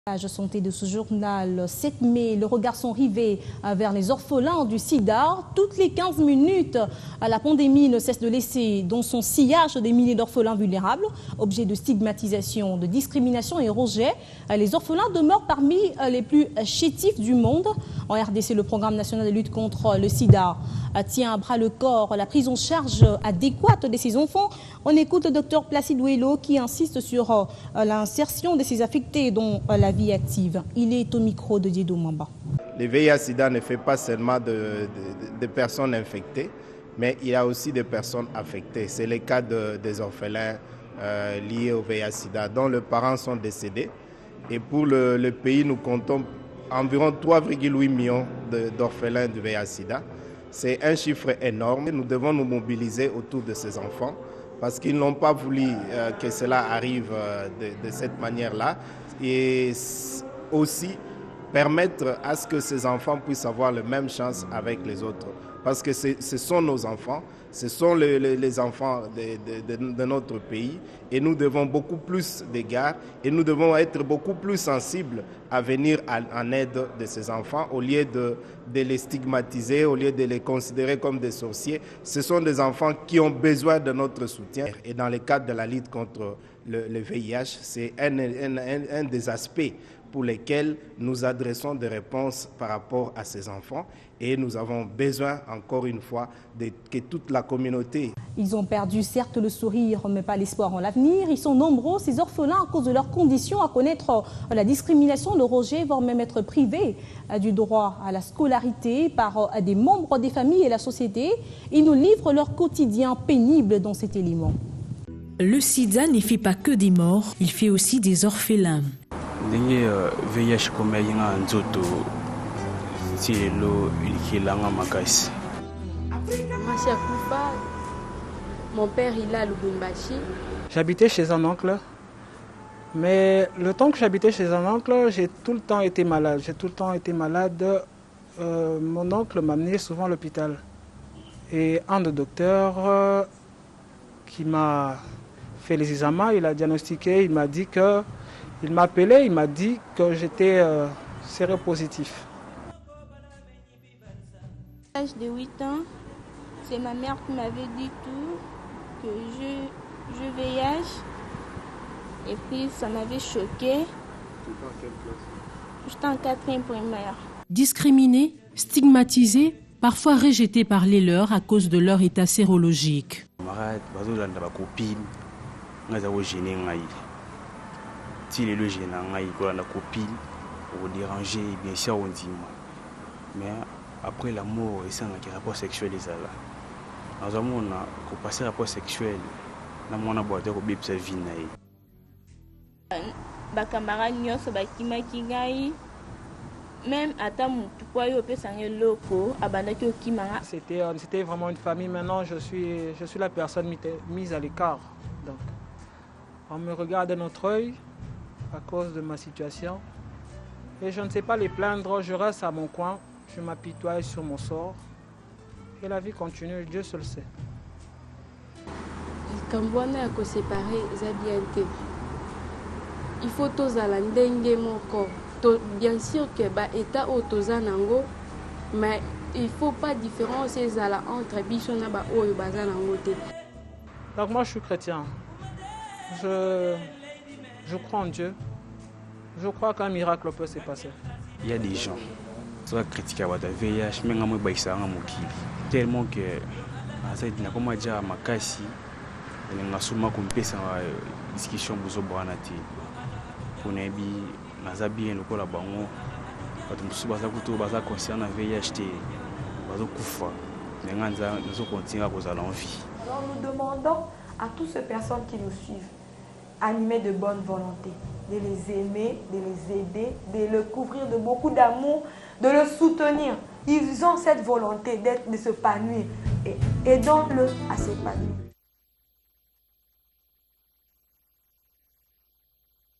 Page santé de ce journal, 7 mai, le regard sont rivés vers les orphelins du sida. Toutes les 15 minutes, la pandémie ne cesse de laisser dans son sillage des milliers d'orphelins vulnérables, objets de stigmatisation, de discrimination et rejet. Les orphelins demeurent parmi les plus chétifs du monde. En RDC, le programme national de lutte contre le sida tient à bras le corps la prise en charge adéquate de ces enfants. On écoute le docteur Placide Ouello qui insiste sur l'insertion de ces affectés dans la vie active. Il est au micro de Diedo Mamba. Le VIH-Sida ne fait pas seulement de personnes infectées, mais il y a aussi des personnes affectées. C'est le cas des orphelins liés au VIH-Sida dont les parents sont décédés. Et pour le pays, nous comptons environ 3,8 millions d'orphelins du VIH-Sida. C'est un chiffre énorme. Nous devons nous mobiliser autour de ces enfants parce qu'ils n'ont pas voulu que cela arrive de cette manière-là. Et aussi permettre à ce que ces enfants puissent avoir les mêmes chances avec les autres. Parce que ce sont nos enfants, ce sont les enfants de notre pays et nous devons beaucoup plus d'égards et nous devons être beaucoup plus sensibles à venir en aide de ces enfants au lieu de les stigmatiser, au lieu de les considérer comme des sorciers. Ce sont des enfants qui ont besoin de notre soutien et dans le cadre de la lutte contre le VIH, c'est un des aspects pour lesquels nous adressons des réponses par rapport à ces enfants et nous avons besoin, encore une fois, que toute la communauté. Ils ont perdu certes le sourire, mais pas l'espoir en l'avenir. Ils sont nombreux, ces orphelins, à cause de leurs conditions, à connaître la discrimination, le rejet, voire même être privés du droit à la scolarité par des membres des familles et la société. Ils nous livrent leur quotidien pénible dans cet élément. Le sida ne fait pas que des morts, il fait aussi des orphelins. VIH comme nzoto tilelo ilikilanga makasi. Mon père il a Lubumbashi. J'habitais chez un oncle, mais le temps que j'habitais chez un oncle, j'ai tout le temps été malade. Mon oncle m'amenait souvent à l'hôpital. Et un des docteurs qui m'a fait les examens, il a diagnostiqué, il m'a dit que il m'a appelé, il m'a dit que j'étais séropositif. À l'âge de 8 ans, c'est ma mère qui m'avait dit tout, que je VIH. Et puis ça m'avait choqué. J'étais en 4e primaire. Discriminés, stigmatisés, parfois rejetés par les leurs à cause de leur état sérologique. Si les logés n'ont la copine, ou déranger, bien sûr, on dit. Mais après la mort, il y a un rapport sexuel. Nous avons passé rapport sexuel, nous avons boité au bébé sa vie. Même à c'était vraiment une famille. Maintenant, je suis la personne mise à l'écart. Donc, on me regarde d'un autre œil à cause de ma situation. Et je ne sais pas les plaindre, je reste à mon coin, je m'apitoie sur mon sort. Et la vie continue, Dieu seul sait. Il faut tous aller bien sûr que l'état autosanango, mais il ne faut pas différencier entre Bishona et Bazanango. Donc moi je suis chrétien. Je crois en Dieu. Je crois qu'un miracle peut se passer. Il y a des gens qui sont critiqués à VIH, mais tellement que na koma ja makasi na suma kumpesa discussion buzo bwana ti kunebi nazabi lokola bango bato musu baza kuto baza conscient na VIH te bazo kufa nganza nous continuer à kozala en vie. Nous demandons à toutes ces personnes qui nous suivent, animées de bonne volonté, de les aimer, de les aider, de le couvrir de beaucoup d'amour, de le soutenir. Ils ont cette volonté de s'épanouir et aidons-le à s'épanouir.